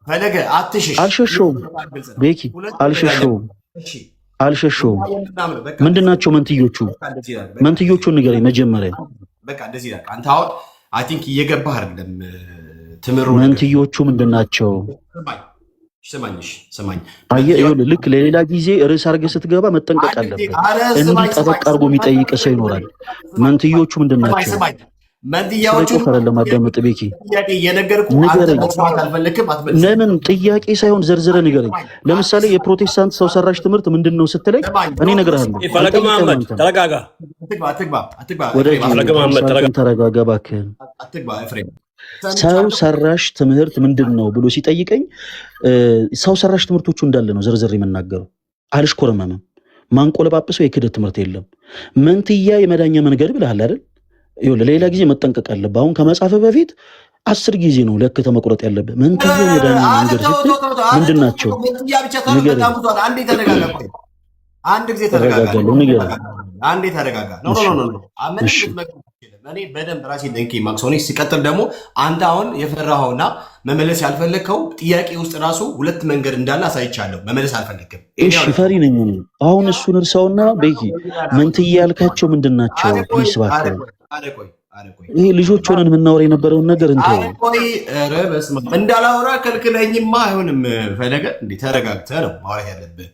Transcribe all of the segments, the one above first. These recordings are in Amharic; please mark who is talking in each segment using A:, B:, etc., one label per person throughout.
A: ፈለገ አትሽሽ።
B: አልሸሸውም ቤኪ አልሸሸውም አልሸሸውም። ምንድናቸው መንትዮቹ? መንትዮቹን ንገረኝ መጀመሪያ።
A: በቃ እንደዚህ ይላል። አንተ አሁን አይ ቲንክ እየገባህ አይደለም ትምሮ።
B: መንትዮቹ ምንድናቸው?
A: ስማኝ።
B: አየህ ልክ ለሌላ ጊዜ ርዕስ አድርገህ ስትገባ መጠንቀቅ አለብህ። እንዲህ ጠበቅ አድርጎ የሚጠይቅ ሰው ይኖራል። መንትዮቹ ምንድናቸው?
A: መንትዮቹ
B: ለማዳመጥ ቤኪ ለምን ጥያቄ ሳይሆን ዘርዝረ ንገረኝ። ለምሳሌ የፕሮቴስታንት ሰው ሰራሽ ትምህርት ምንድን ነው ስትለኝ እኔ እነግርሃለሁ። ተረጋጋ እባክህን። ሰው ሰራሽ ትምህርት ምንድን ነው ብሎ ሲጠይቀኝ ሰው ሰራሽ ትምህርቶቹ እንዳለ ነው ዘርዝር የምናገረው። አልሽኮረመምም። ማንቆለጳጵሰው የክህደት ትምህርት የለም። መንትያ የመዳኛ መንገድ ብለሃል አይደል? ሌላ ጊዜ መጠንቀቅ አለብህ። አሁን ከመጻፍ በፊት 10 ጊዜ ነው ለክተ መቁረጥ ያለብህ። መንትያ የመዳኛ መንገድ ስትል ምንድን ናቸው?
A: አንድ ጊዜ ተረጋጋ። አንዴ ተረጋጋ። እኔ በደንብ ራሴ ደንቄ ማክሶኔ ሲቀጥል ደግሞ አንተ አሁን የፈራኸውና መመለስ ያልፈለግከው ጥያቄ ውስጥ ራሱ ሁለት መንገድ እንዳለ አሳይቻለሁ። መመለስ አልፈለግም።
B: እሺ ፈሪ ነኝ። አሁን እሱን እርሳውና ቤኪ መንትያ ያልካቸው ምንድን ናቸው? ፕሊስ እባክህ። ይሄ ልጆች ሆነን የምናወራ የነበረውን ነገር እንተው።
A: እንዳላወራ ከልክለኝማ አይሆንም። ፈለገ እንዴ ተረጋግተህ ነው ማውራት ያለብህ።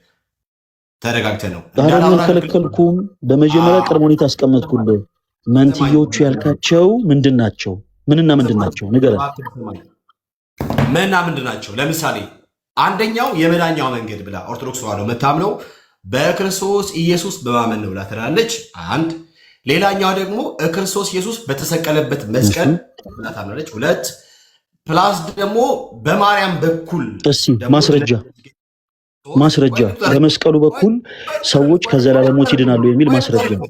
A: ተረጋግተህ ነው።
B: ኧረ አልከለከልኩም። በመጀመሪያ ቅድመ ሁኔታ አስቀመጥኩልህ። መንትዮቹ ያልካቸው ምንድን ናቸው? ምንና ምንድን ናቸው? ንገረን።
A: ምንና ምንድን ናቸው? ለምሳሌ አንደኛው የመዳኛው መንገድ ብላ ኦርቶዶክስ ተዋሕዶ የምታምነው በክርስቶስ ኢየሱስ በማመን ነው ብላ ትላለች። አንድ ሌላኛው ደግሞ ክርስቶስ ኢየሱስ በተሰቀለበት መስቀል ብላ ታምናለች። ሁለት ፕላስ ደግሞ በማርያም በኩል
B: ማስረጃ በመስቀሉ በኩል ሰዎች ከዘላለም ሞት ይድናሉ የሚል ማስረጃ ነው።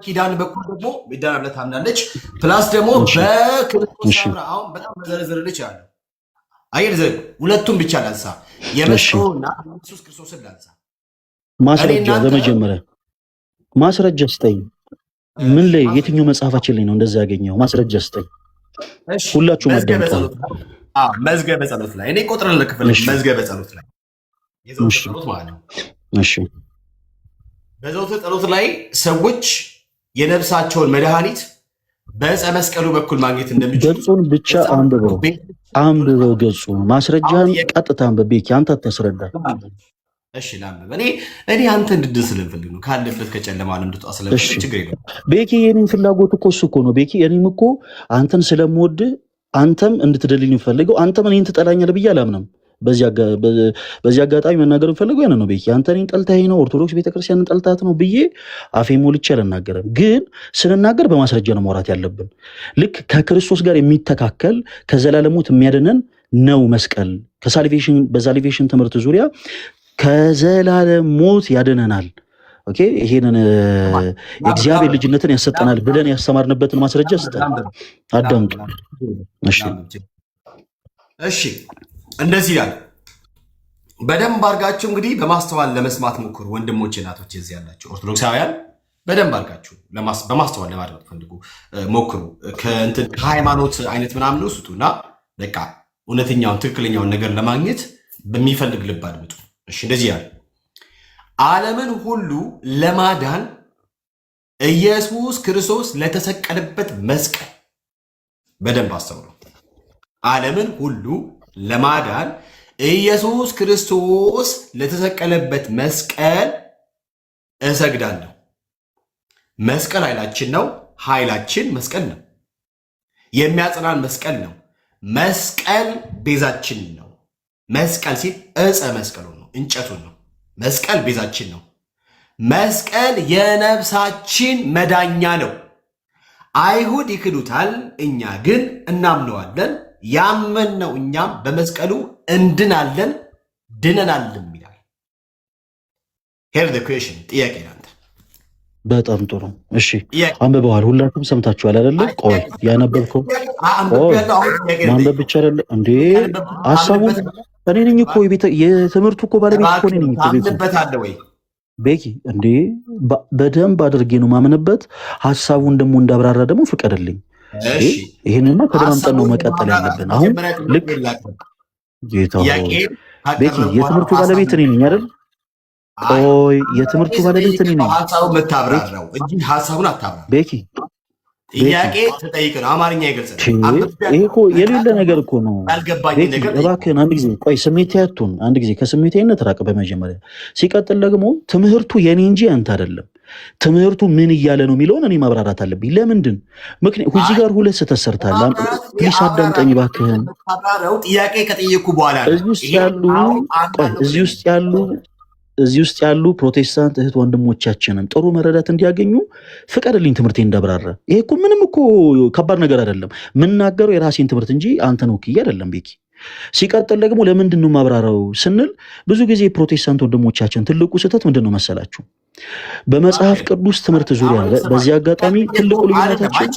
A: ኪዳን በኩል ደግሞ ይዳና ብላ ታምናለች። ፕላስ ደግሞ በክርስቶስ አሁን በጣም መዘረዝርልች ያለው አየር ዘግ ሁለቱም ብቻ ላንሳ። የመስቀሉና ኢየሱስ ክርስቶስን ላንሳ።
B: ማስረጃ በመጀመሪያ ማስረጃ ስጠኝ። ምን ላይ የትኛው መጽሐፋችን ላይ ነው እንደዛ ያገኘው? ማስረጃ ስጠኝ። ሁላችሁ
A: መዝገበ ጸሎት ላይ እኔ ቁጥር ለክፍል መዝገበ ጸሎት ላይ የዘውትር ጸሎት ማለት ነው።
B: እሺ
A: በዘውትር ጸሎት ላይ ሰዎች የነፍሳቸውን መድኃኒት በዕፀ መስቀሉ በኩል ማግኘት እንደሚችሉ
B: ገጹን ብቻ አንብበው ገጹን ማስረጃን ቀጥታ አንብቤ አንተ አታስረዳ።
A: እሺ ላንብብ። እኔ አንተ እንድድን ስለምፈልግ ነው። ካለበት ከጨለማ እንድትወጣ ስለምፈልግ ችግር የለም
B: ቤኪ። የኔን ፍላጎት እኮ እሱ እኮ ነው ቤኪ። እኔም እኮ አንተን ስለምወድ አንተም እንድትደልኝ የምፈልገው አንተም እኔን ትጠላኛለህ ብዬ አላምንም። በዚህ አጋጣሚ መናገር የምፈልገው ያን ነው ቤኪ። አንተ እኔን ጠልተኸኝ ነው ኦርቶዶክስ ቤተክርስቲያንን ጠልታት ነው ብዬ አፌ ሞልቼ አልናገርም። ግን ስንናገር በማስረጃ ነው ማውራት ያለብን። ልክ ከክርስቶስ ጋር የሚተካከል ከዘላለም ሞት የሚያድነን ነው መስቀል። በሳልቬሽን ትምህርት ዙሪያ ከዘላለም ሞት ያድነናል። ኦኬ ይሄንን የእግዚአብሔር ልጅነትን ያሰጠናል ብለን ያስተማርንበትን ማስረጃ ስጠን። አዳምጡ።
A: እሺ እንደዚህ ይላል። በደንብ አድርጋችሁ እንግዲህ በማስተዋል ለመስማት ሞክሩ ወንድሞቼ፣ እናቶቼ፣ እዚህ ያላችሁ ኦርቶዶክሳውያን በደንብ አድርጋችሁ በማስተዋል ለማድረግ ፈልጉ ሞክሩ። ከሃይማኖት አይነት ምናምን ውስጡና በቃ እውነተኛውን ትክክለኛውን ነገር ለማግኘት በሚፈልግ ልብ አድምጡ። እሺ እንደዚህ ያለ ዓለምን ሁሉ ለማዳን ኢየሱስ ክርስቶስ ለተሰቀለበት መስቀል በደንብ አስተውሉ። ዓለምን ሁሉ ለማዳን ኢየሱስ ክርስቶስ ለተሰቀለበት መስቀል እሰግዳለሁ። መስቀል ኃይላችን ነው። ኃይላችን መስቀል ነው። የሚያጽናን መስቀል ነው። መስቀል ቤዛችን ነው። መስቀል ሲል ዕፀ መስቀሉን ነው፣ እንጨቱን ነው። መስቀል ቤዛችን ነው። መስቀል የነፍሳችን መዳኛ ነው። አይሁድ ይክዱታል፣ እኛ ግን እናምነዋለን። ያመንነው እኛም በመስቀሉ እንድናለን ድነናልም ይላል። ሄር ዘ ኩዌሽን ጥያቄ ናንተ።
B: በጣም ጥሩ እሺ፣ አንብበዋል። ሁላችሁም ሰምታችኋል አይደለ? ቆይ ያነበብከው ማንበብ ብቻ አይደለ እንዴ? ሀሳቡ እኔ ነኝ እኮ የትምህርቱ እኮ ባለቤት እኮ እኔ ነኝ እኮ ቤኪ። እንዴ በደንብ አድርጌ ነው ማምንበት። ሀሳቡን ደግሞ እንዳብራራ ደግሞ ፍቀድልኝ። ይህንማ ተደማምጠን ነው መቀጠል ያለብን። አሁን ልክ ጌታ ቤኪ የትምህርቱ ባለቤት እኔ ነኝ አይደል? ቆይ የትምህርቱ ባለቤት እኔ ነኝ።
A: ሀሳቡን የምታብራራው እንጂ ሀሳቡን አታብራራ ቤኪ። ጥያቄ ተጠይቅ ነው። አማርኛ ይገልጽ።
B: ይሄ እኮ የሌለ ነገር እኮ ነው። እባክህን አንድ ጊዜ ቆይ፣ ስሜት ያቱን አንድ ጊዜ ከስሜታዊነት ራቅ በመጀመሪያ። ሲቀጥል ደግሞ ትምህርቱ የኔ እንጂ አንተ አይደለም። ትምህርቱ ምን እያለ ነው የሚለውን እኔ ማብራራት አለብኝ። ለምንድን ምክንያት እዚህ ጋር ሁለት ስህተት ሰርታል። ፕሊስ አዳምጠኝ እባክህን።
A: ጥያቄ ከጠየኩ በኋላ
B: እዚህ ውስጥ ያሉ ፕሮቴስታንት እህት ወንድሞቻችንም ጥሩ መረዳት እንዲያገኙ ፍቀድልኝ ትምህርቴ እንዳብራራ። ይሄ እኮ ምንም እኮ ከባድ ነገር አይደለም። የምናገረው የራሴን ትምህርት እንጂ አንተን ወክዬ አይደለም ቤኪ። ሲቀጥል ደግሞ ለምንድን ነው ማብራራው ስንል ብዙ ጊዜ ፕሮቴስታንት ወንድሞቻችን ትልቁ ስህተት ምንድን ነው መሰላችሁ? በመጽሐፍ ቅዱስ ትምህርት ዙሪያ በዚህ አጋጣሚ ትልቁ ልዩነታችን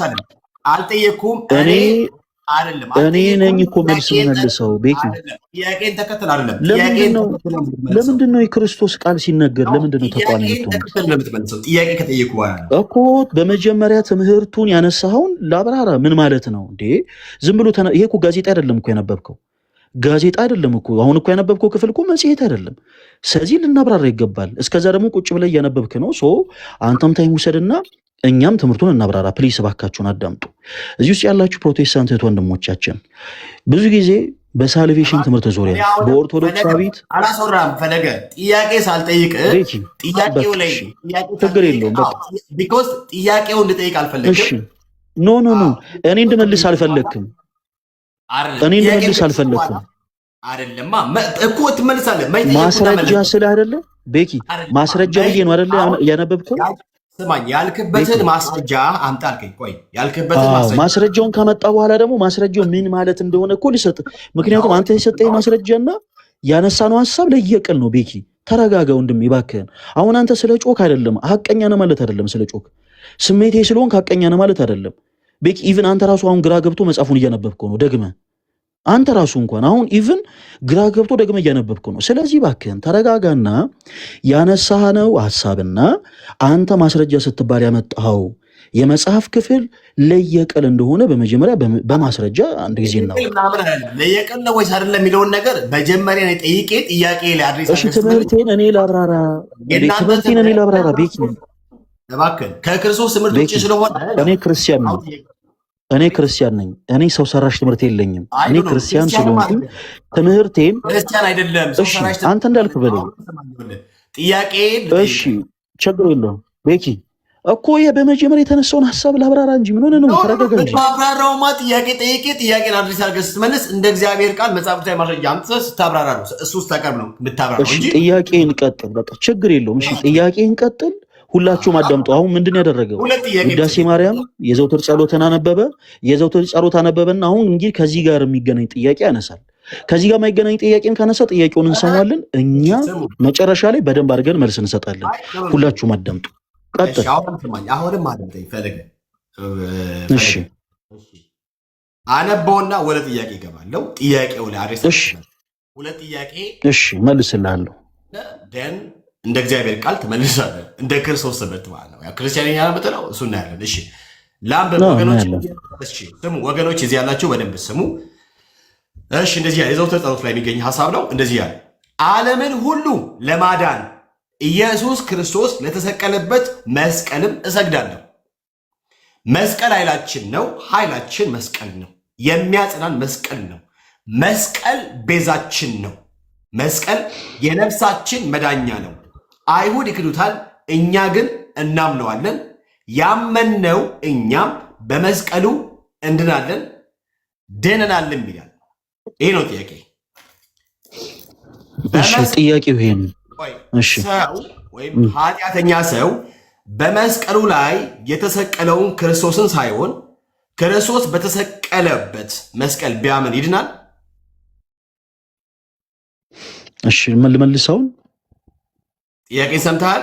A: አልጠየኩም
B: እኔ ነኝ እኮ መልስ መልሰው ቤኪ። ለምንድን ነው የክርስቶስ ቃል ሲነገር ለምንድን ነው ተቋሚ እኮ? በመጀመሪያ ትምህርቱን ያነሳኸውን ለአብራራ ምን ማለት ነው እንዴ? ዝም ብሎ ይሄ እኮ ጋዜጣ አይደለም እኮ ያነበብከው፣ ጋዜጣ አይደለም እኮ አሁን እኮ ያነበብከው ክፍል እኮ መጽሔት አይደለም። ስለዚህ ልናብራራ ይገባል። እስከዛ ደግሞ ቁጭ ብለህ እያነበብክ ነው። አንተም ታይም ውሰድና እኛም ትምህርቱን እናብራራ። ፕሊስ እባካችሁን አዳምጡ። እዚህ ውስጥ ያላችሁ ፕሮቴስታንት እህት ወንድሞቻችን ብዙ ጊዜ በሳልቬሽን ትምህርት ዙሪያ በኦርቶዶክሳዊት
A: አላሰራም ፈለገ ጥያቄ ሳልጠይቅ ጥያቄው ላይ
B: ችግር የለውም።
A: ቢኮዝ ጥያቄውን እንድጠይቅ አልፈለግም።
B: ኖ እኔ እንድመልስ አልፈለግክም።
A: አይደለማ እኮ ትመልሳለህ።
B: ማስረጃ ስለ አይደለ ቤኪ ማስረጃ ብዬ ነው አይደለ ያነበብከው።
A: ስማኝ፣ ያልክበትን ማስረጃ አምጣ አልከኝ። ቆይ ያልክበትን
B: ማስረጃውን ካመጣ በኋላ ደግሞ ማስረጃው ምን ማለት እንደሆነ እኮ ልሰጥ። ምክንያቱም አንተ የሰጠኝ ማስረጃና ያነሳነው ሀሳብ ለየቅል ነው። ቤኪ ተረጋጋ ወንድም ይባክህን። አሁን አንተ ስለ ጮክ አይደለም ሀቀኛ ነህ ማለት አይደለም። ስለ ጮክ ስሜቴ ስለሆንክ ሀቀኛ ነህ ማለት አይደለም። ቤኪ ኢቭን አንተ ራሱ አሁን ግራ ገብቶ መጽሐፉን እያነበብከው ነው ደግመህ። አንተ ራሱ እንኳን አሁን ኢቭን ግራ ገብቶ ደግመህ እያነበብከው ነው። ስለዚህ እባክህን ተረጋጋና ያነሳነው ሀሳብና አንተ ማስረጃ ስትባል ያመጣኸው የመጽሐፍ ክፍል ለየቀል እንደሆነ በመጀመሪያ በማስረጃ አንድ ጊዜ ነው።
A: ለየቀል ነው ወይስ አይደለም የሚለውን ነገር መጀመሪያ ነው ጠይቄ ጥያቄ ላይ አድሬስ
B: እሺ፣ ትምህርቴን እኔ ላብራራ ቤኪ
A: እባክህን። ከክርስቶስ ትምህርት ውጭ ስለሆነ
B: እኔ ክርስቲያን ነኝ። እኔ ሰው ሰራሽ ትምህርት የለኝም። እኔ ክርስቲያን ስለሆንኩኝ ትምህርቴን
A: ክርስቲያን አይደለም ሰው ሰራሽ
B: አንተ እንዳልክ በለኝ።
A: ጥያቄ
B: እሺ፣ ችግር የለውም ቤኪ እኮ በመጀመሪያ የተነሳውን ሀሳብ ላብራራ እንጂ ምን ሆነ ነው? ተረጋጋ እንጂ።
A: አብራራውማ ጥያቄ ጠይቄ ጥያቄን አድሬስ አድርገህ ስትመልስ እንደ እግዚአብሔር ቃል መጽሐፍ ላይ ማስረጃ አምጥተህ ስታብራራ ነው። እሱ ውስጥ ታቀርብ ነው የምታብራራው እንጂ
B: ጥያቄን ቀጥል። በቃ ችግር የለውም። እሺ፣ ጥያቄን ቀጥል። ሁላችሁም አዳምጡ። አሁን ምንድን ያደረገው ውዳሴ ማርያም የዘውትር ጸሎትን አነበበ። የዘውትር ጸሎት አነበበና አሁን እንግዲህ ከዚህ ጋር የሚገናኝ ጥያቄ ያነሳል። ከዚህ ጋር የማይገናኝ ጥያቄን ካነሳ ጥያቄውን እንሰማለን። እኛ መጨረሻ ላይ በደንብ አድርገን መልስ እንሰጣለን። ሁላችሁም አዳምጡ። ቀጥል።
A: አሁንም አድምጠኝ ፈለገ።
B: እሺ፣
A: አነበውና ወደ ጥያቄ ይገባለው። ጥያቄው ላይ አድሬስ ሁለት ጥያቄ
B: እሺ፣ መልስልሃለሁ
A: ደን እንደ እግዚአብሔር ቃል ትመልሳለህ። እንደ ክርስቶስ ትምህርት ማለት ነው። ክርስቲያን ያለምትለው እሱ እናያለን። እሺ ላምበብ ወገኖች እዚህ ያላችሁ በደንብ ስሙ። እሺ እንደዚህ ያለ የዘውትር ጸሎት ላይ የሚገኝ ሀሳብ ነው። እንደዚህ ያለ ዓለምን ሁሉ ለማዳን ኢየሱስ ክርስቶስ ለተሰቀለበት መስቀልም እሰግዳለሁ። መስቀል ኃይላችን ነው። ኃይላችን መስቀል ነው። የሚያጽናን መስቀል ነው። መስቀል ቤዛችን ነው። መስቀል የነፍሳችን መዳኛ ነው። አይሁድ ይክዱታል፣ እኛ ግን እናምነዋለን። ያመንነው እኛም በመስቀሉ እንድናለን ድነናልም ይላል። ይሄ ነው ጥያቄ።
B: ጥያቄው ይሄ ነው።
A: ሰው ወይም ኃጢአተኛ ሰው በመስቀሉ ላይ የተሰቀለውን ክርስቶስን ሳይሆን ክርስቶስ በተሰቀለበት መስቀል ቢያምን ይድናል?
B: እሺ መልሰውን
A: ጥያቄ ሰምተሃል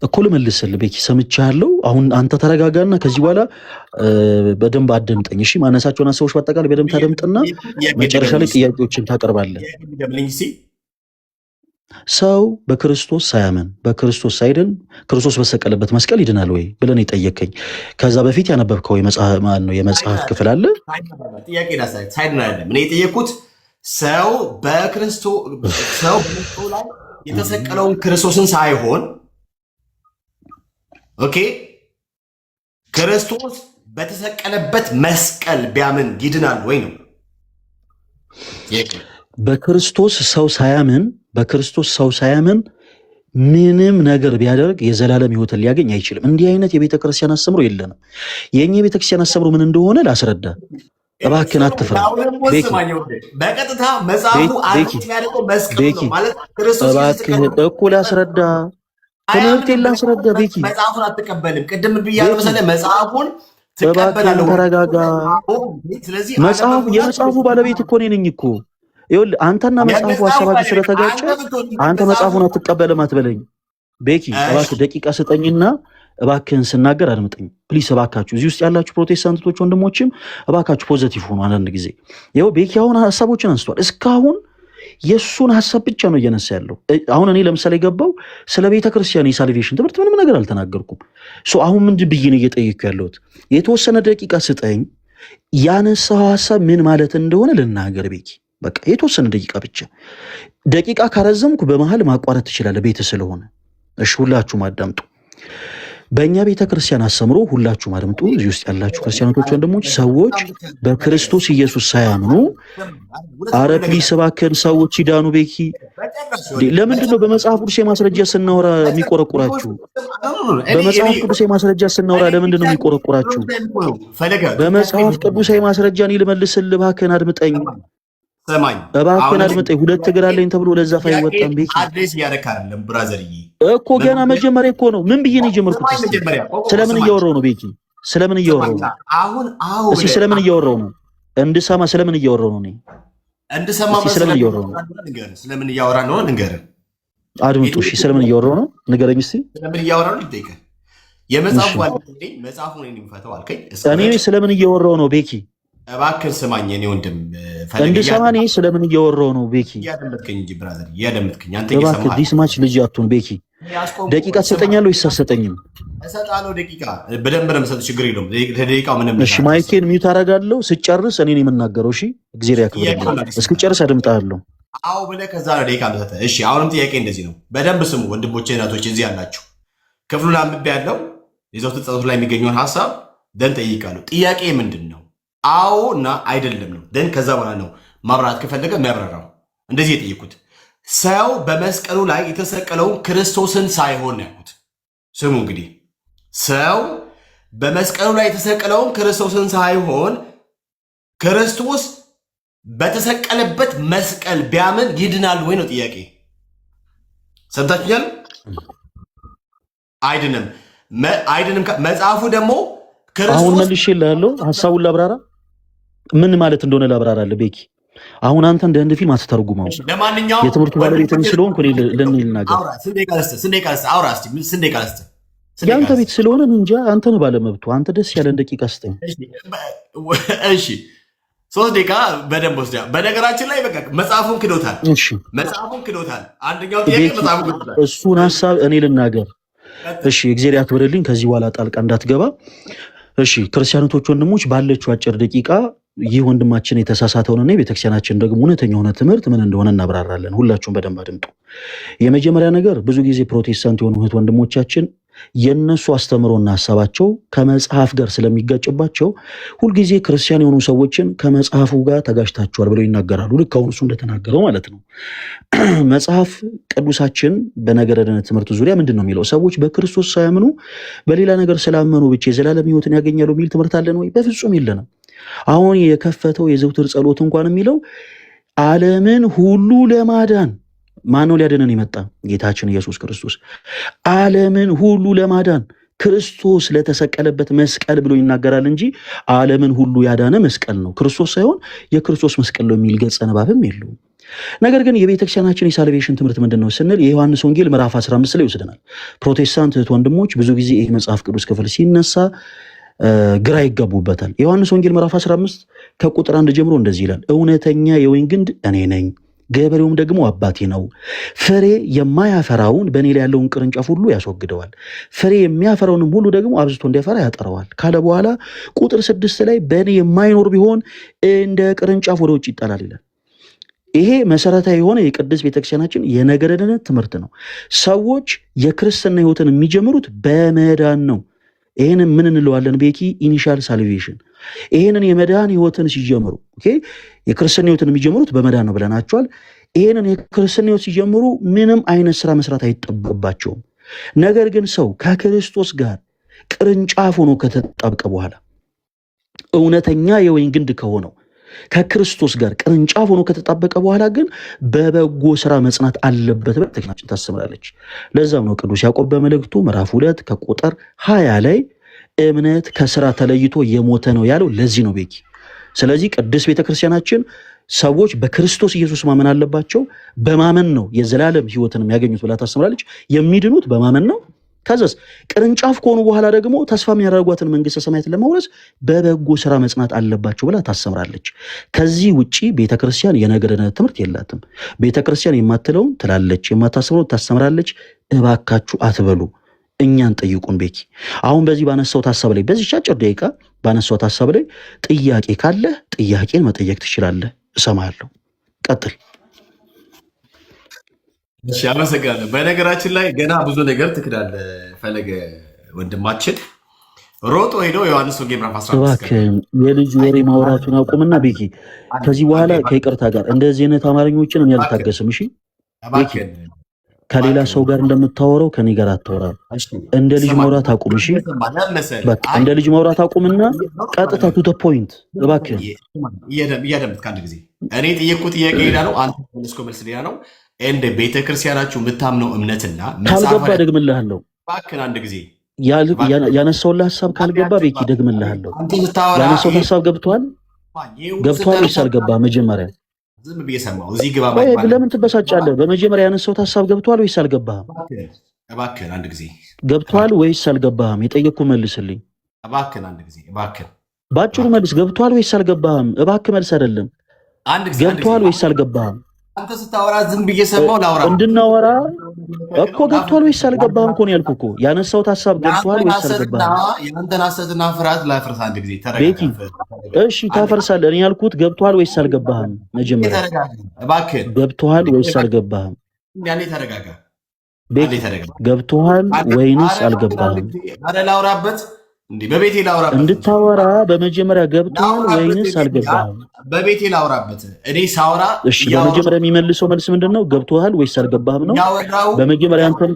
B: እኮ ልመልስልህ ቤኪ፣ ሰምቻለሁ። አሁን አንተ ተረጋጋና ከዚህ በኋላ በደንብ አደምጠኝ። እሺ ማነሳቸውን ሀሳቦች በአጠቃላይ በደንብ ታደምጥና መጨረሻ ላይ ጥያቄዎችን ታቀርባለህ። ሰው በክርስቶስ ሳያምን በክርስቶስ ሳይድን ክርስቶስ በሰቀለበት መስቀል ይድናል ወይ ብለን የጠየቀኝ ከዛ በፊት ያነበብከው የመጽሐፍ ክፍል አለ?
A: ጥያቄ ሳይድን አይደለም እኔ የጠየኩት ሰው በመስቀሉ ላይ የተሰቀለውን ክርስቶስን ሳይሆን ኦኬ ክርስቶስ በተሰቀለበት መስቀል ቢያምን ይድናል ወይ ነው።
B: በክርስቶስ ሰው ሳያምን ምንም ነገር ቢያደርግ የዘላለም ሕይወትን ሊያገኝ አይችልም። እንዲህ አይነት የቤተ ክርስቲያን አስተምሮ የለንም። የኛ የቤተ ክርስቲያን አስተምሮ ምን እንደሆነ ላስረዳ። እባክህን አትፍራ።
A: በቀጥታ መጽሐፉ
B: እባክህን እኮ ላስረዳ፣ ትምህርቴን ላስረዳ። ቤኪ
A: መጽሐፉን አትቀበልም። ቅድም ብያለሁ መሰለህ መጽሐፉን
B: እባክህን ተረጋጋ። የመጽሐፉ ባለቤት እኮ እኔ ነኝ እኮ። ይኸውልህ አንተና መጽሐፉ ሀሳባችሁ ስለተጋጨ አንተ መጽሐፉን አትቀበልም አትበለኝ። ቤኪ እባክህ ደቂቃ ስጠኝና እባክህን ስናገር አድምጠኝ ፕሊስ። እባካችሁ እዚህ ውስጥ ያላችሁ ፕሮቴስታንቶች ወንድሞችም እባካችሁ ፖዘቲቭ ሆኑ። አንዳንድ ጊዜ ይኸው ቤኪ አሁን ሀሳቦችን አንስቷል። እስካሁን የእሱን ሀሳብ ብቻ ነው እየነሳ ያለው። አሁን እኔ ለምሳሌ ገባው ስለ ቤተ ክርስቲያን የሳልቬሽን ትምህርት ምንም ነገር አልተናገርኩም። አሁን ምንድን ብዬ ነው እየጠየኩ ያለሁት? የተወሰነ ደቂቃ ስጠኝ፣ ያነሳው ሀሳብ ምን ማለት እንደሆነ ልናገር። ቤኪ በቃ የተወሰነ ደቂቃ ብቻ። ደቂቃ ካረዘምኩ በመሀል ማቋረጥ ትችላለህ ቤት ስለሆነ። እሺ ሁላችሁም አዳምጡ። በእኛ ቤተ ክርስቲያን አስተምሮ ሁላችሁም አድምጡ። እዚህ ውስጥ ያላችሁ ክርስቲያኖች ወንድሞች፣ ሰዎች በክርስቶስ ኢየሱስ ሳያምኑ አረ ፕሊስ እባክህን ሰዎች ይዳኑ። ቤኪ ለምንድን ነው በመጽሐፍ ቅዱስ የማስረጃ ስናወራ የሚቆረቁራችሁ? በመጽሐፍ ቅዱስ የማስረጃ ስናወራ ለምንድን ነው የሚቆረቁራችሁ? በመጽሐፍ ቅዱስ የማስረጃ እኔ ልመልስልህ፣ እባክህን አድምጠኝ። እባክህን አድምጠኝ። ሁለት እግር አለኝ ተብሎ ለዛፍ አይወጣም። ቤኪ
A: አድሬስ እያደረክ አይደለም ብራዘርዬ
B: እኮ ገና መጀመሪያ እኮ ነው። ምን ብዬ ነው የጀመርኩት? ስለምን እያወራው ነው? ቤኪ ስለምን እያወራው ነው? እስኪ ስለምን እያወራው ነው? እንድሰማ ስለምን እያወራው ነው? እኔ
A: እንድሰማ
B: ስለምን እያወራው ነው?
A: ስለምን እያወራ ነው? ንገረኝ።
B: አድምጡ። እሺ ስለምን እያወራው ነው? ንገረኝ እስኪ።
A: ስለምን እያወራ ነው? ልጠይቅህ። የመጽሐፉ አልከኝ፣ መጽሐፉን ነው የሚፈታው አልከኝ።
B: እኔ ስለምን እያወራው ነው? ቤኪ
A: እባክህን ስማኝ የኔ ወንድም።
B: እንድሰማ እኔ ስለምን እያወራው ነው? ቤኪ
A: እያደመጥከኝ እንጂ ብራዘር፣ እያደመጥከኝ አንተ።
B: እባክህ ዲስማች ልጅ አትሁን ቤኪ። ደቂቃ ትሰጠኛለህ ወይስ አትሰጠኝም?
A: እሰጥሃለሁ። ደቂቃ በደንብ ነው የምሰጥህ፣ ችግር የለውም። ለደቂቃው ምንም።
B: እሺ ማይኬን ሚውት አደርጋለሁ። ስጨርስ እኔ ነው የምናገረው። እሺ እግዚአብሔር ያክብርልኝ። እስክጨርስ አድምጣለሁ።
A: አዎ ብለህ ከዛ ነው ደቂቃ የምሰጥህ። እሺ አሁንም ጥያቄ እንደዚህ ነው። በደንብ ስሙ ወንድሞቼ፣ እናቶች እዚህ ያላችሁ። ክፍሉን አንብቤ ያለው የዘውትር ጸሎት ላይ የሚገኘውን ሀሳብ ደን ጠይቃለሁ። ጥያቄ ምንድን ነው? አዎ እና አይደለም ነው። ደን ከዛ በኋላ ነው ማብራራት ከፈለገ የሚያብራራው። እንደዚህ የጠየቁት ሰው በመስቀሉ ላይ የተሰቀለውን ክርስቶስን ሳይሆን ያልኩት። ስሙ እንግዲህ ሰው በመስቀሉ ላይ የተሰቀለውን ክርስቶስን ሳይሆን ክርስቶስ በተሰቀለበት መስቀል ቢያምን ይድናል ወይ ነው ጥያቄ። ሰምታችኛል? አይድንም። መጽሐፉ ደግሞ
B: አሁን መልሼ እልሃለሁ። ሀሳቡን ላብራራ፣ ምን ማለት እንደሆነ ላብራራለህ። ቤኪ አሁን አንተ እንደ ህንድ ፊልም አትተርጉመው። የትምህርቱ ባለቤትም ስለሆንኩ ልናገር። የአንተ ቤት ስለሆነ እንጃ፣ አንተ ነው ባለመብቱ። አንተ ደስ ያለን ደቂቃ ስጠኝ።
A: እሺ 3 ደቂቃ በደንብ ወስዳ። በነገራችን ላይ በቃ መጽሐፉን ክዶታል። መጽሐፉን ክዶታል። አንደኛው ጥያቄ መጽሐፉን ክዶታል።
B: እሱን ሀሳብ እኔ ልናገር። እሺ እግዚአብሔር ያክብርልኝ። ከዚህ በኋላ ጣልቃ እንዳትገባ። እሺ ክርስቲያኖቶች ወንድሞች፣ ባለችው አጭር ደቂቃ ይህ ወንድማችን የተሳሳተውንና የቤተክርስቲያናችን ደግሞ እውነተኛ የሆነ ትምህርት ምን እንደሆነ እናብራራለን። ሁላችሁም በደንብ አድምጡ። የመጀመሪያ ነገር ብዙ ጊዜ ፕሮቴስታንት የሆኑ እህት ወንድሞቻችን የነሱ አስተምሮና ሀሳባቸው ከመጽሐፍ ጋር ስለሚጋጭባቸው ሁልጊዜ ክርስቲያን የሆኑ ሰዎችን ከመጽሐፉ ጋር ተጋጭታችኋል ብለው ይናገራሉ። ልክ አሁን እሱ እንደተናገረው ማለት ነው። መጽሐፍ ቅዱሳችን በነገረ ድነት ትምህርት ዙሪያ ምንድን ነው የሚለው? ሰዎች በክርስቶስ ሳያምኑ በሌላ ነገር ስላመኑ ብቻ የዘላለም ሕይወትን ያገኛሉ የሚል ትምህርት አለን ወይ? በፍጹም የለንም። አሁን የከፈተው የዘውትር ጸሎት እንኳን የሚለው ዓለምን ሁሉ ለማዳን ማን ነው ሊያድነን የመጣ? ጌታችን ኢየሱስ ክርስቶስ። ዓለምን ሁሉ ለማዳን ክርስቶስ ለተሰቀለበት መስቀል ብሎ ይናገራል እንጂ ዓለምን ሁሉ ያዳነ መስቀል ነው ክርስቶስ ሳይሆን የክርስቶስ መስቀል ነው የሚል ገጸ ንባብም የለውም። ነገር ግን የቤተክርስቲያናችን የሳልቬሽን ትምህርት ምንድን ነው ስንል የዮሐንስ ወንጌል ምዕራፍ 15 ላይ ይወስደናል። ፕሮቴስታንት እህት ወንድሞች ብዙ ጊዜ ይህ መጽሐፍ ቅዱስ ክፍል ሲነሳ ግራ ይጋቡበታል። የዮሐንስ ወንጌል ምዕራፍ 15 ከቁጥር 1 ጀምሮ እንደዚህ ይላል፣ እውነተኛ የወይን ግንድ እኔ ነኝ፣ ገበሬውም ደግሞ አባቴ ነው። ፍሬ የማያፈራውን በእኔ ላይ ያለውን ቅርንጫፍ ሁሉ ያስወግደዋል፣ ፍሬ የሚያፈራውንም ሁሉ ደግሞ አብዝቶ እንዲያፈራ ያጠረዋል ካለ በኋላ ቁጥር 6 ላይ በእኔ የማይኖር ቢሆን እንደ ቅርንጫፍ ወደ ውጭ ይጣላል ይላል። ይሄ መሰረታዊ የሆነ የቅድስት ቤተክርስቲያናችን የነገረ ድነት ትምህርት ነው። ሰዎች የክርስትና ህይወትን የሚጀምሩት በመዳን ነው። ይህንን ምን እንለዋለን ቤኪ? ኢኒሻል ሳልቬሽን። ይህንን የመዳን ህይወትን ሲጀምሩ የክርስትና ህይወትን የሚጀምሩት በመዳን ነው ብለናቸዋል። ይህንን የክርስትና ህይወት ሲጀምሩ ምንም አይነት ስራ መስራት አይጠበቅባቸውም። ነገር ግን ሰው ከክርስቶስ ጋር ቅርንጫፍ ሆኖ ከተጣበቀ በኋላ እውነተኛ የወይን ግንድ ከሆነው ከክርስቶስ ጋር ቅርንጫፍ ሆኖ ከተጣበቀ በኋላ ግን በበጎ ስራ መጽናት አለበት ብላ ቤተክርስቲያናችን ታስተምራለች። ለዛም ነው ቅዱስ ያዕቆብ በመልእክቱ ምዕራፍ 2 ከቁጥር 20 ላይ እምነት ከስራ ተለይቶ የሞተ ነው ያለው ለዚህ ነው ቤኪ። ስለዚህ ቅድስት ቤተክርስቲያናችን ሰዎች በክርስቶስ ኢየሱስ ማመን አለባቸው። በማመን ነው የዘላለም ህይወትን የሚያገኙት ብላ ታስተምራለች። የሚድኑት በማመን ነው። ከዛስ ቅርንጫፍ ከሆኑ በኋላ ደግሞ ተስፋ የሚያደርጓትን መንግስተ ሰማያትን ለመውረስ በበጎ ስራ መጽናት አለባቸው ብላ ታስተምራለች። ከዚህ ውጪ ቤተክርስቲያን የነገረ ድነት ትምህርት የላትም። ቤተክርስቲያን የማትለውን ትላለች፣ የማታስተምረውን ታስተምራለች። እባካችሁ አትበሉ፣ እኛን ጠይቁን ቤኪ። አሁን በዚህ ባነሳሁት ሐሳብ ላይ በዚህ አጭር ደቂቃ ባነሳሁት ሐሳብ ላይ ጥያቄ ካለ ጥያቄን መጠየቅ ትችላለህ፣ እሰማለሁ። ቀጥል።
A: እሺ አመሰግናለሁ። በነገራችን ላይ ገና ብዙ ነገር ትክዳለህ ፈለገ ወንድማችን። ሮጦ ሄዶ ዮሐንስ ወንጌል ምዕራፍ 15
B: እባክህን የልጅ ወሬ ማውራቱን አቁምና ቤኪ፣ ከዚህ በኋላ ከይቅርታ ጋር እንደዚህ አይነት አማርኞችን እኔ አልታገስም። እሺ ቤኪ፣ ከሌላ ሰው ጋር እንደምታወራው ከኔ ጋር አታወራ። እንደ ልጅ ማውራት አቁም። እሺ በቃ እንደ ልጅ ማውራት አቁምና ቀጥታ ቱ ዘ ፖይንት እባክህን።
A: እያደምጥ ከአንድ ጊዜ እኔ ጠየቅኩት ጥያቄ ሌላ ነው፣ አንተ መልስኮ መልስ ሌላ ነው። እንደ ቤተክርስቲያናችሁ የምታምነው እምነትና
B: ካልገባ ደግምልሃለሁ።
A: እባክህን አንድ ጊዜ
B: ያነሳውልህ ሀሳብ ካልገባ ቤኪ ደግምልሃለሁ። ያነሳውልህ ሀሳብ ገብቷል ወይስ አልገባህ? መጀመሪያ
A: ዝም ብዬ ሰማሁ። እዚህ ግባ
B: ለምን ትበሳጫለህ? በመጀመሪያ ያነሳውት ሀሳብ ገብቷል ወይስ አልገባህም?
A: እባክህን አንድ ጊዜ
B: ገብቷል ወይስ አልገባህም? የጠየቅኩህ መልስልኝ።
A: እባክህን አንድ ጊዜ እባክህን፣
B: ባጭሩ መልስ። ገብቷል ወይስ አልገባህም? እባክህ መልስ አይደለም። ገብቷል ወይስ አልገባህም?
A: አንተ ስታወራ ዝም ብዬ ሰማሁ። ላውራ
B: እንድናወራ እኮ ገብቷል ወይስ አልገባህም እኮ ነው ያልኩህ እኮ። ያነሳሁት ሀሳብ ገብቷል ወይስ አልገባህም?
A: የአንተን ሐሰትና ፍርሃት ላፍርስ። አንድ ጊዜ
B: ቤኪ፣ እሺ ታፈርሳለህ። እኔ ያልኩት ገብቷል ወይስ አልገባህም? መጀመሪያ
A: እባክህን
B: ገብቷል ወይስ አልገባህም?
A: ያኔ ተረጋጋ
B: ቤኪ፣ ገብቷል ወይንስ አልገባህም?
A: አረ ላውራበት እንዴ፣ በቤቴ ላውራበት።
B: እንድታወራ በመጀመሪያ ገብቷል ወይንስ አልገባህም?
A: በቤቴ ላውራበት። እኔ ሳውራ
B: እሺ፣ በመጀመሪያ የሚመልሰው መልስ ምንድን ነው? ገብቶሃል ወይስ አልገባህም ነው። በመጀመሪያ አንተም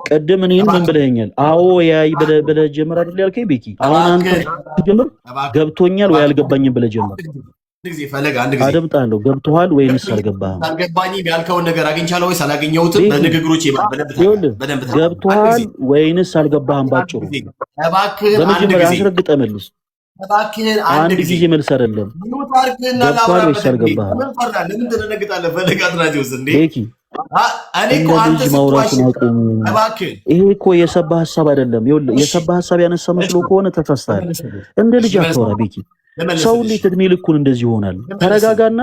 B: ቅድም እኔን ምን ብለኸኛል? አዎ ያይ ብለህ ጀምር አይደል ያልከኝ ቤኪ። አሁን አንተ ጀምር ገብቶኛል ወይ አልገባኝም ብለህ ጀምር። አደምጣለሁ። ገብቶሃል ወይንስ አልገባህም?
A: አልገባኝም ያልከውን ነገር አግኝቻለሁ ወይስ አላገኘሁትም? በንግግሮች በደንብ
B: ገብቶሃል ወይንስ አልገባህም? ባጭሩ በመጀመሪያ አስረግጠህ መልስ። አንድ ጊዜ መልስ አይደለም። ገብቶሃል ወይስ አልገባህም? ቤኪ እንደ ልጅ ማውራቱን አቁሙ። ይሄ እኮ የሰባ ሀሳብ አይደለም። የሰባ ሀሳብ ያነሳ መስሎ ከሆነ ተሳስተሃል። እንደ ልጅ አትወራ ቤኪ። ሰው እንዴት እድሜ ልኩን እንደዚህ ይሆናል? ተረጋጋና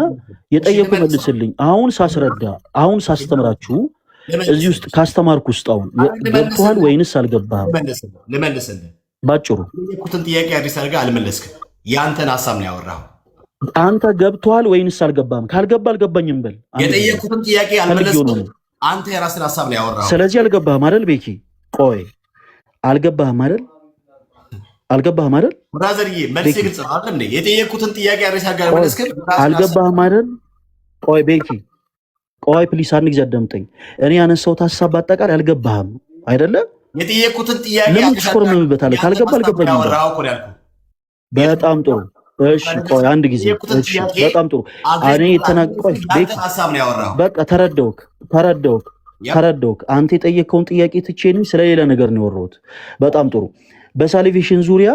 B: የጠየቁ መልስልኝ። አሁን ሳስረዳ፣ አሁን ሳስተምራችሁ እዚህ ውስጥ ካስተማርኩ ውስጥ አሁን ገብቶሃል ወይንስ አልገባህም?
A: ልመልስልህ
B: ባጭሩ።
A: የጠየቁትን ጥያቄ አዲስ አድርገህ አልመለስክም። ያንተን ሀሳብ ነው ያወራኸው።
B: አንተ ገብቶሃል ወይንስ አልገባህም? ካልገባ አልገባኝም በል።
A: የጠየቁትን ጥያቄ አልመለስክም። አንተ የራስን ሀሳብ ነው ያወራኸው።
B: ስለዚህ አልገባህም አይደል ቤኪ? ቆይ አልገባህም አይደል? አልገባህም አይደል?
A: ብራዘርዬ መልስ ግልጽ ነው አይደል እንዴ? የጠየቁትን ጥያቄ አዲስ አድርገህ አልመለስክም።
B: አልገባህም አይደል? ቆይ ቤኪ፣ ቆይ ፕሊስ አንድ ጊዜ አዳምጠኝ። እኔ ያነሳሁት ሀሳብ በአጠቃላይ አልገባህም አይደለም?
A: የጠየቁትን ጥያቄ
B: ለምን ትሽኮረመምበታለህ? ካልገባ አልገባኝም። በጣም ጥሩ። እሺ ቆይ አንድ ጊዜ። እሺ በጣም ጥሩ። እኔ የተናቆይ ቤኪ፣ በቃ ተረዳውክ። አንተ የጠየቀውን ጥያቄ ትቼ ነኝ ስለሌላ ነገር ነው ያወራሁት። በጣም ጥሩ። በሳልቬሽን ዙሪያ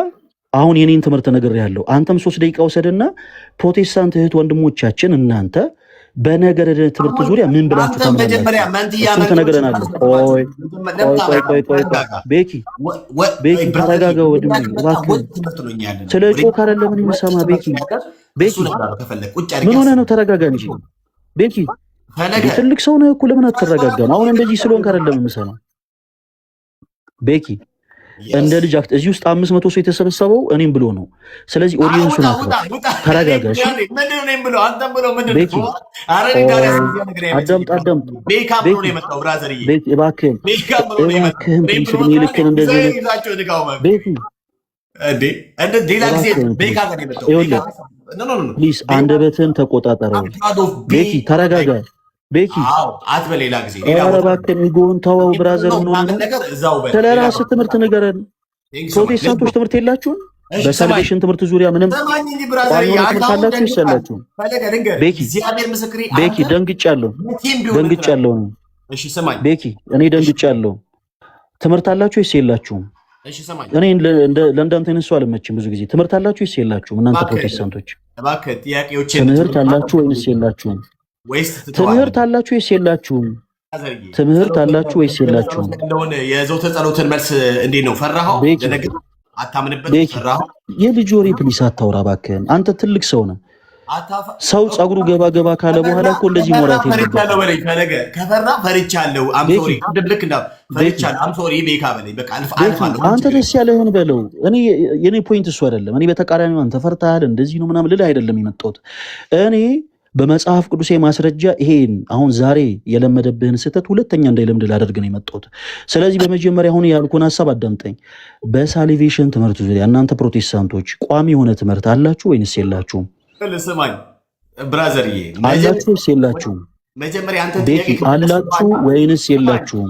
B: አሁን የኔን ትምህርት ነግሬሃለሁ። አንተም 3 ደቂቃ ወሰድና ፕሮቴስታንት እህት ወንድሞቻችን እናንተ በነገረ ድነት ትምህርት ዙሪያ ምን ብላችሁ ተምራላችሁ? ትነግረናለህ። ቆይ ቤኪ ተረጋጋ ወንድሜ እባክህ። ስለ ጮክ አይደለም ምን የሚሰማ ቤኪ ምን ሆነህ ነው? ተረጋጋ እንጂ ቤኪ ትልቅ ሰው ነህ እኮ ለምን አትረጋጋም? አሁን እንደዚህ ስለሆንክ አይደለም የምሰማው ቤኪ እንደ ልጅ አክት እዚህ ውስጥ 500 ሰው የተሰበሰበው እኔም ብሎ ነው። ስለዚህ ኦዲየንሱን ተረጋጋሽ። አንደበትን ተቆጣጠረው ቤኪ፣ ተረጋጋ ቤኪ።
A: አትበሌላ ጊዜ
B: እባክህን ኢጎን ተወው ብራዘር። ምን ሆነ? ስለ ራስህ ትምህርት ንገረን። ፕሮቴስታንቶች ትምህርት የላችሁም? በሳልቬሽን ትምህርት ዙሪያ ምንም ትምህርት አላችሁ ይሰላችሁ? ቤኪ ደንግጫለሁ ነው ቤኪ፣ እኔ ደንግጫለሁ። ትምህርት አላችሁ ወይስ የላችሁም? እኔ ለእንዳንተ አይነት ሰው አልመችም። ብዙ ጊዜ ትምህርት አላችሁ ወይስ የላችሁም? እናንተ ፕሮቴስታንቶች ትምህርት አላችሁ ወይስ የላችሁም? ትምህርት አላችሁ ወይስ የላችሁም? ትምህርት አላችሁ ወይስ የላችሁም?
A: የዘውትር ጸሎትን መልስ እንዴት ነው? ፈራኸው? አታምንበት? ፈራኸው?
B: የልጅ ወሬ ፕሊስ አታውራ እባክህን። አንተ ትልቅ ሰው ነህ። ሰው ጸጉሩ ገባ ገባ ካለ በኋላ እኮ እንደዚህ ሞራት
A: ፈርቻለሁ በለኝ። ፈለገ ከፈራ ፈርቻለሁ። አምሶሪ ልክ እንዳ ፈርቻለሁ። አምሶሪ ቤካ በለኝ። በቃ አልፋለሁ።
B: አንተ ደስ ያለህን በለው። እኔ የኔ ፖይንት እሱ አይደለም። እኔ በተቃራኒው አንተ ፈርተሃል እንደዚህ ነው ምናምን ልልህ አይደለም የመጣሁት እኔ በመጽሐፍ ቅዱሴ ማስረጃ ይሄን አሁን ዛሬ የለመደብህን ስህተት ሁለተኛ እንዳይለምድ ላደርግ ነው የመጣሁት። ስለዚህ በመጀመሪያ አሁን ያልኩን ሀሳብ አዳምጠኝ። በሳሊቬሽን ትምህርት ዙሪያ እናንተ ፕሮቴስታንቶች ቋሚ የሆነ ትምህርት አላችሁ ወይንስ የላችሁም?
A: ስማኝ ብራዘርዬ፣
B: አላችሁ ወይስ የላችሁም? ቤኪ አላችሁ ወይንስ የላችሁም?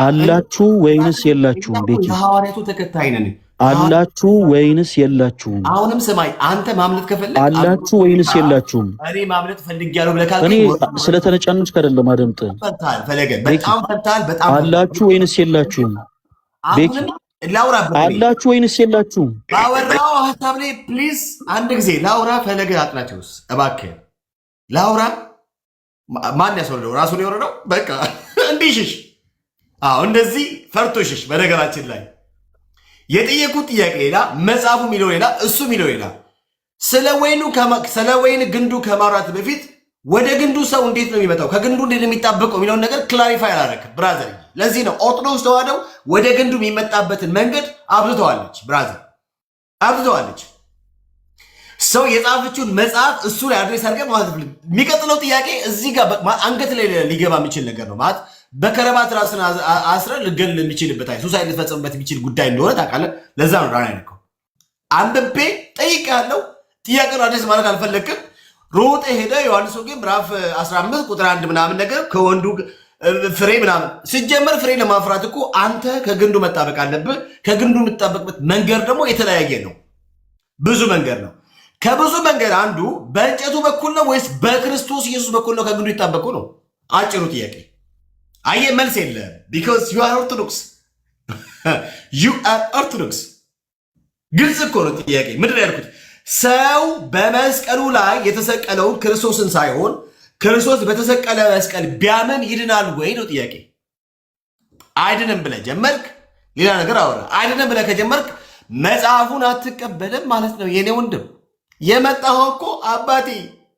B: አላችሁ ወይንስ የላችሁም? ቤኪ
A: ሐዋርያቱ ተከታይ ነን።
B: አላችሁ ወይንስ የላችሁም?
A: አሁንም ስማኝ፣ አንተ ማምለጥ ከፈለግ
B: አላችሁ ወይንስ የላችሁም?
A: እኔ ማምለጥ ፈልጌያለሁ ብለህ ካልከኝ
B: እኔ ስለተነጫነጭ አይደለም አደምጥ።
A: በጣም ፈታል። በጣም
B: አላችሁ ወይንስ የላችሁም? ቤኪ
A: ላውራ
B: አላችሁ ወይንስ የላችሁም?
A: ባወራው ሀሳብ ላይ ፕሊዝ አንድ ጊዜ ላውራ። ፈለገ አጥናቴውስ እባክህ ላውራ። ማን ያስወረደው? ራሱን የወረደው በቃ እንዲህ ሽሽ። አዎ እንደዚህ ፈርቶ ሽሽ። በነገራችን ላይ የጠየቁት ጥያቄ ሌላ፣ መጽሐፉ የሚለው ሌላ፣ እሱ የሚለው ሌላ። ስለ ወይን ግንዱ ከማውራት በፊት ወደ ግንዱ ሰው እንዴት ነው የሚመጣው፣ ከግንዱ እንዴት ነው የሚጣበቀው የሚለውን ነገር ክላሪፋይ አላደረክም ብራዘር። ለዚህ ነው ኦርቶዶክስ ተዋህደው ወደ ግንዱ የሚመጣበትን መንገድ አብዝተዋለች ብራዘር፣ አብዝተዋለች። ሰው የጻፈችውን መጽሐፍ እሱ ላይ አድሬስ አድርገህ ማለት ነው። የሚቀጥለው ጥያቄ እዚህ ጋር አንገት ላይ ሊገባ የሚችል ነገር ነው ማለት በከረባት ራስን አስረ ልገል የሚችልበት ሱሳይድ ልትፈጽምበት የሚችል ጉዳይ እንደሆነ ታውቃለህ። ለዛ ነው ራና ያልከው። አንብቤ ጠይቄያለሁ። ጥያቄውን አድሬስ ማድረግ አልፈለግክም። ሮጤ ሄደ ዮሐንስ ወንጌል ምዕራፍ 15 ቁጥር 1 ምናምን ነገር ከወንዱ ፍሬ ምናምን ሲጀመር ፍሬ ለማፍራት እኮ አንተ ከግንዱ መጣበቅ አለብህ። ከግንዱ የምትጣበቅበት መንገድ ደግሞ የተለያየ ነው። ብዙ መንገድ ነው። ከብዙ መንገድ አንዱ በእንጨቱ በኩል ነው ወይስ በክርስቶስ ኢየሱስ በኩል ነው ከግንዱ ይጣበቁ ነው? አጭሩ ጥያቄ። አየህ መልስ የለም። ቢኮዝ ዩ አር ኦርቶዶክስ ዩ አር ኦርቶዶክስ። ግልጽ እኮ ነው ጥያቄ። ምንድን ነው ያልኩት? ሰው በመስቀሉ ላይ የተሰቀለውን ክርስቶስን ሳይሆን ክርስቶስ በተሰቀለ መስቀል ቢያምን ይድናል ወይ ነው ጥያቄ። አይድንም ብለህ ጀመርክ፣ ሌላ ነገር አወራ። አይድንም ብለህ ከጀመርክ መጽሐፉን አትቀበልም ማለት ነው። የኔ ወንድም የመጣኸው እኮ አባቴ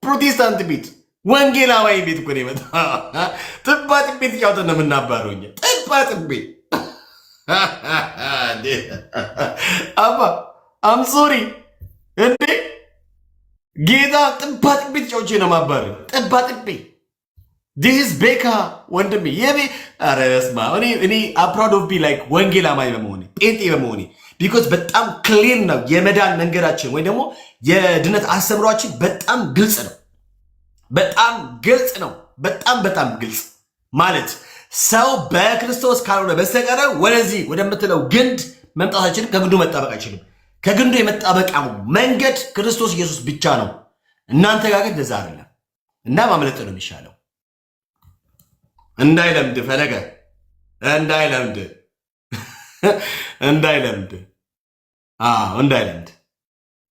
A: ፕሮቴስታንት ቤት ወንጌላዊ ቤት እኮ ነው የመጣኸው። ጥባ ጥቤ ተጫውተን ነው የምናባረው እኛ። ጥባ ጥቤ አባ አም ሶሪ እንዴ ጌታ ጥባ ጥቤ ተጫውቼ ነው ማባረ ጥባ ጥቤ ዲስ ቤካ ወንድሜ የቤ ኧረ በስመ አብ እኔ አፕራውድ ኦፍ ቢ ላይክ ወንጌላዊ በመሆኔ ጴንጤ በመሆኔ ቢኮዝ በጣም ክሊር ነው የመዳን መንገዳችን ወይ ደግሞ የድነት አስተምሯችን በጣም ግልጽ ነው። በጣም ግልጽ ነው። በጣም ግልጽ ማለት ሰው በክርስቶስ ካልሆነ በስተቀር ወደዚህ ወደምትለው ግንድ መምጣት አይችልም። ከግንዱ መጣበቅ አይችልም። ከግንዱ የመጣበቂያ መንገድ ክርስቶስ ኢየሱስ ብቻ ነው። እናንተ ጋር ግን እንደዛ አይደለም እና ማምለጥ ነው የሚሻለው። እንዳይለምድ ፈለገ እንዳይለምድ እንዳይለምድ